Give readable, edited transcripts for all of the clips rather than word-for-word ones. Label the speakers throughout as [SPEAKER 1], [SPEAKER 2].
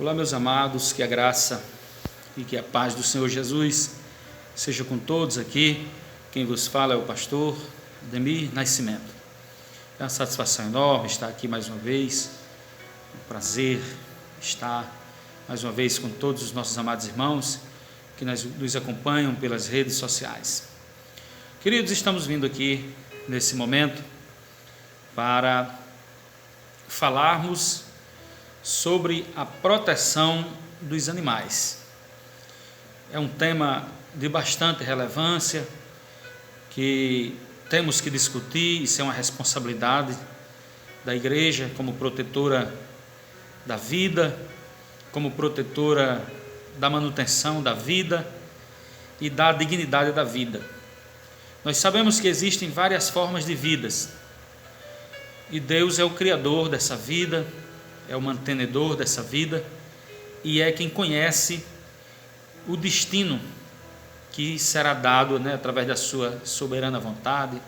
[SPEAKER 1] Olá, meus amados, que a graça e que a paz do Senhor Jesus seja com todos aqui. Quem vos fala é o pastor Ademir Nascimento. É uma satisfação enorme estar aqui mais uma vez, um prazer estar mais uma vez com todos os nossos amados irmãos que nos acompanham pelas redes sociais. Queridos, estamos vindo aqui nesse momento para falarmos sobre a proteção dos animais. É um tema de bastante relevância que temos que discutir. Isso é uma responsabilidade da igreja como protetora da vida, como protetora da manutenção da vida e da dignidade da vida. Nós sabemos que existem várias formas de vidas e Deus é o criador dessa vida, é o mantenedor dessa vida e é quem conhece o destino que será dado, através da sua soberana vontade,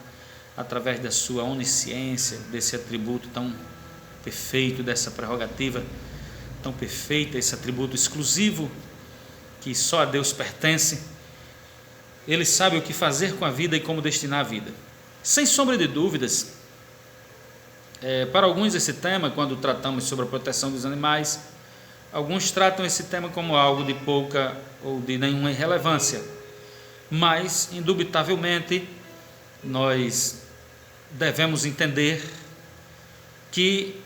[SPEAKER 1] através da sua onisciência, desse atributo tão perfeito, dessa prerrogativa tão perfeita, esse atributo exclusivo que só a Deus pertence. Ele sabe o que fazer com a vida e como destinar a vida. Sem sombra de dúvidas, para alguns esse tema, quando tratamos sobre a proteção dos animais, alguns tratam esse tema como algo de pouca ou de nenhuma irrelevância, mas indubitavelmente nós devemos entender que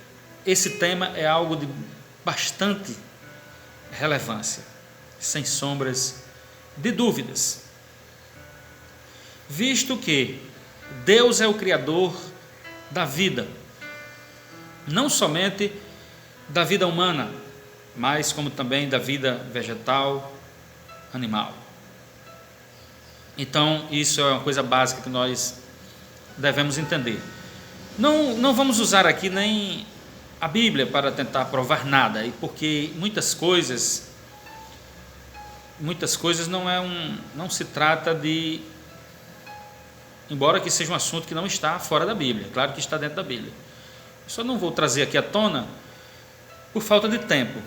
[SPEAKER 1] esse tema é algo de bastante relevância, sem sombras de dúvidas, visto que Deus é o Criador da vida, não somente da vida humana, mas como também da vida vegetal, animal. Então, isso é uma coisa básica que nós devemos entender. Não vamos usar aqui nem a Bíblia para tentar provar nada, porque muitas coisas não se trata de, embora que seja um assunto que não está fora da Bíblia, claro que está dentro da Bíblia. Só não vou trazer aqui à tona por falta de tempo,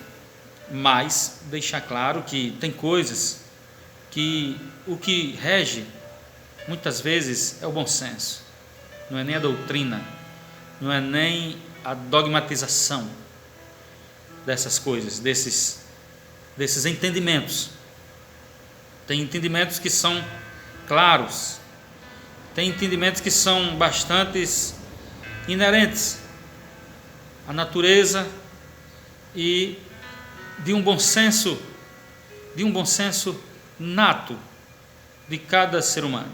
[SPEAKER 1] mas deixar claro que tem coisas que o que rege muitas vezes é o bom senso, não é nem a doutrina, não é nem a dogmatização dessas coisas, desses entendimentos. Tem entendimentos que são claros, tem entendimentos que são bastante inerentes à natureza e de um bom senso nato de cada ser humano.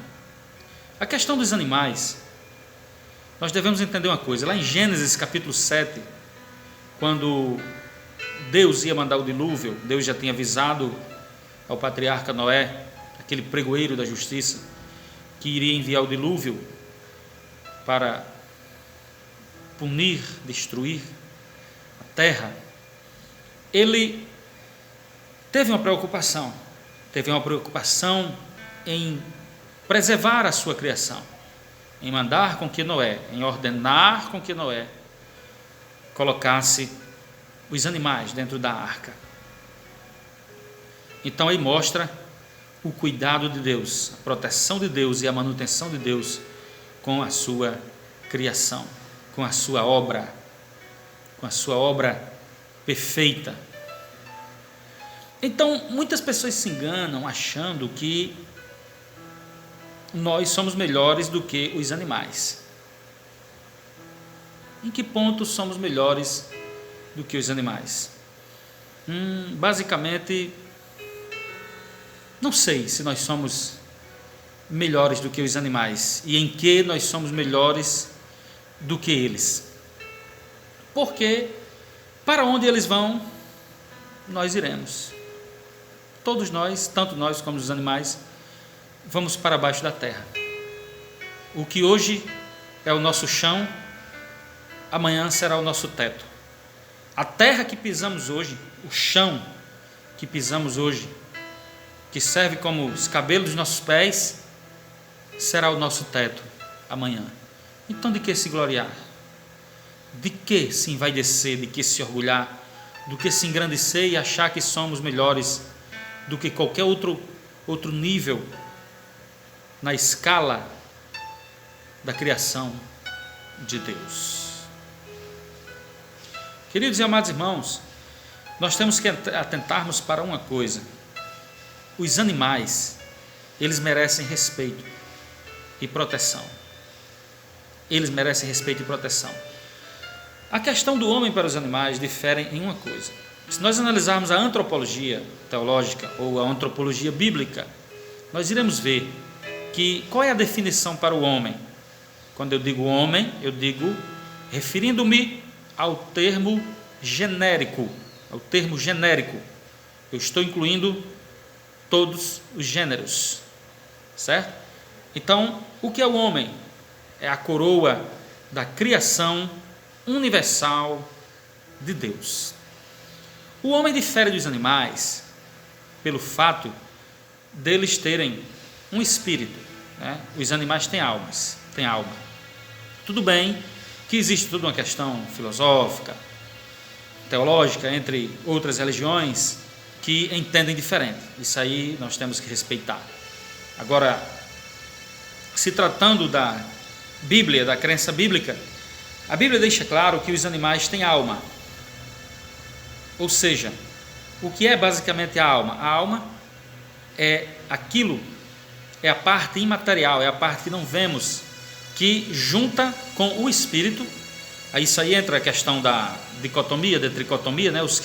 [SPEAKER 1] A questão dos animais, nós devemos entender uma coisa. Lá em Gênesis capítulo 7, quando Deus ia mandar o dilúvio, Deus já tinha avisado ao patriarca Noé, aquele pregoeiro da justiça, que iria enviar o dilúvio para punir, destruir a terra. Ele teve uma preocupação em preservar a sua criação, em mandar com que Noé, em ordenar com que Noé colocasse os animais dentro da arca. Então aí mostra o cuidado de Deus, a proteção de Deus e a manutenção de Deus com a sua criação, com a sua obra perfeita. Então, muitas pessoas se enganam achando que nós somos melhores do que os animais. Em que ponto somos melhores do que os animais? Basicamente, não sei se nós somos melhores do que os animais e em que nós somos melhores do que eles. Porque para onde eles vão, nós iremos. Todos nós, tanto nós como os animais, vamos para baixo da terra. O que hoje é o nosso chão, amanhã será o nosso teto. A terra que pisamos hoje, o chão que pisamos hoje, que serve como os cabelos dos nossos pés, será o nosso teto amanhã. Então, de que se gloriar? De que se envaidecer, de que se orgulhar do que se engrandecer e achar que somos melhores do que qualquer outro nível na escala da criação de Deus. Queridos e amados irmãos, nós temos que atentarmos para uma coisa: os animais, eles merecem respeito e proteção. Eles merecem respeito e proteção. A questão do homem para os animais difere em uma coisa. Se nós analisarmos a antropologia teológica ou a antropologia bíblica, nós iremos ver que qual é a definição para o homem. Quando eu digo homem, eu digo referindo-me ao termo genérico. Eu estou incluindo todos os gêneros, certo? Então, o que é o homem? É a coroa da criação universal de Deus. O homem difere dos animais pelo fato deles terem um espírito, né? Os animais têm alma. Tudo bem que existe toda uma questão filosófica, teológica, entre outras religiões, que entendem diferente. Isso aí nós temos que respeitar. Agora, se tratando da Bíblia, da crença bíblica, a Bíblia deixa claro que os animais têm alma. Ou seja, o que é basicamente a alma? A alma é aquilo, é a parte imaterial, é a parte que não vemos, que junta com o espírito. Aí isso aí entra a questão da dicotomia, da tricotomia, né? Os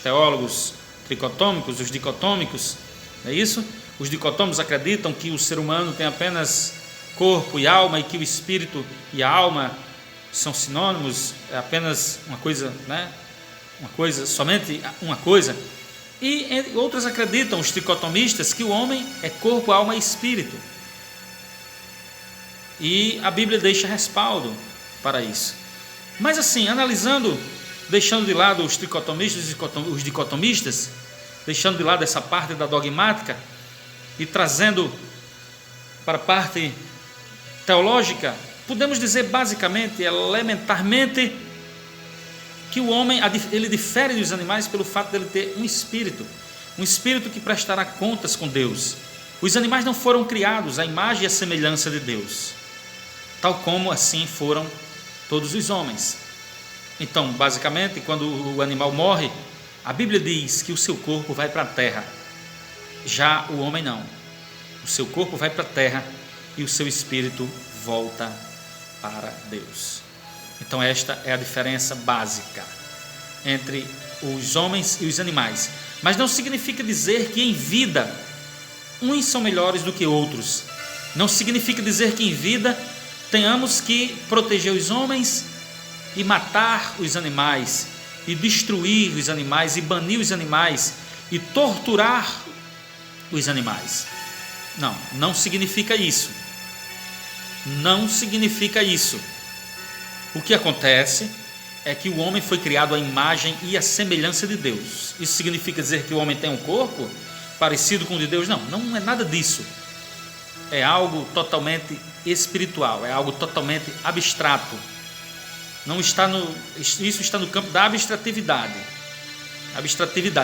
[SPEAKER 1] teólogos tricotômicos, os dicotômicos, é isso? Os dicotômicos acreditam que o ser humano tem apenas corpo e alma, e que o espírito e a alma são sinônimos, é apenas uma coisa, né? Uma coisa, somente uma coisa. E outros acreditam, os tricotomistas, que o homem é corpo, alma e espírito. E a Bíblia deixa respaldo para isso. Mas assim, analisando, deixando de lado os tricotomistas e os dicotomistas, deixando de lado essa parte da dogmática e trazendo para a parte teológica, podemos dizer basicamente, elementarmente, que o homem ele difere dos animais pelo fato dele ter um espírito que prestará contas com Deus. Os animais não foram criados à imagem e à semelhança de Deus, tal como assim foram todos os homens. Então, basicamente, quando o animal morre, a Bíblia diz que o seu corpo vai para a terra. Já o homem não. O seu corpo vai para a terra e o seu espírito volta para Deus. Então esta é a diferença básica entre os homens e os animais. Mas não significa dizer que em vida uns são melhores do que outros. Não significa dizer que em vida tenhamos que proteger os homens e matar os animais, e destruir os animais, e banir os animais, e torturar os animais. Não significa isso. Não significa isso. O que acontece é que o homem foi criado à imagem e à semelhança de Deus. Isso significa dizer que o homem tem um corpo parecido com o de Deus? Não é nada disso. É algo totalmente espiritual, é algo totalmente abstrato. Isso está no campo da abstratividade.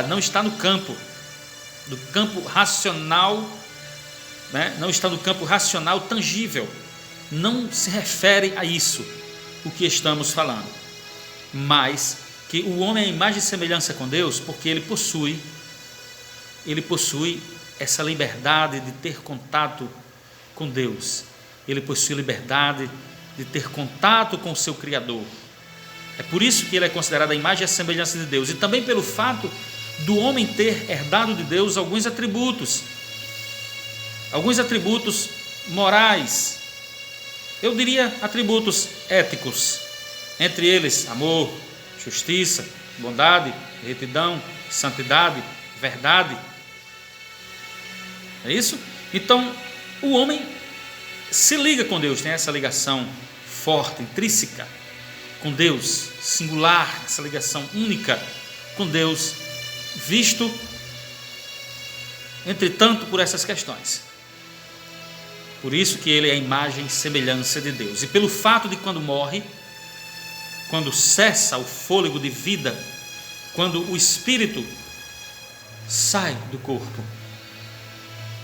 [SPEAKER 1] Não está no campo do campo racional, né? Não está no campo racional tangível. Não se refere a isso o que estamos falando, mas que o homem é a imagem e semelhança com Deus, porque ele possui essa liberdade de ter contato com Deus, ele possui liberdade de ter contato com o seu Criador. É por isso que ele é considerado a imagem e a semelhança de Deus, e também pelo fato do homem ter herdado de Deus alguns atributos morais, eu diria atributos éticos, entre eles amor, justiça, bondade, retidão, santidade, verdade. É isso? Então, o homem se liga com Deus, tem essa ligação forte, intrínseca com Deus, singular, essa ligação única com Deus, visto, entretanto, por essas questões. Por isso que ele é a imagem e semelhança de Deus. E pelo fato de quando morre, quando cessa o fôlego de vida quando o espírito sai do corpo,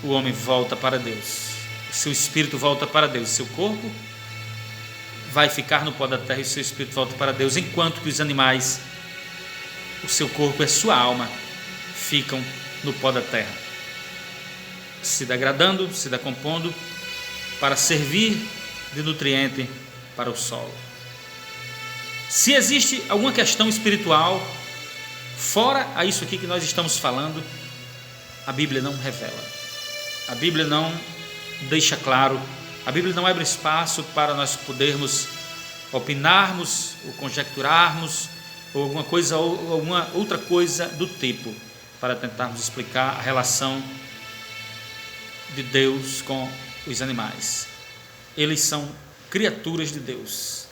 [SPEAKER 1] o homem volta para Deus. O seu espírito volta para Deus. O seu corpo vai ficar no pó da terra e o seu espírito volta para Deus, enquanto que os animais, o seu corpo e a sua alma ficam no pó da terra, se degradando, se decompondo, para servir de nutriente para o solo. Se existe alguma questão espiritual fora a isso aqui que nós estamos falando, a Bíblia não revela, a Bíblia não deixa claro, a Bíblia não abre espaço para nós podermos opinarmos ou conjecturarmos ou alguma coisa ou alguma outra coisa do tipo, para tentarmos explicar a relação de Deus com os animais. Eles são criaturas de Deus.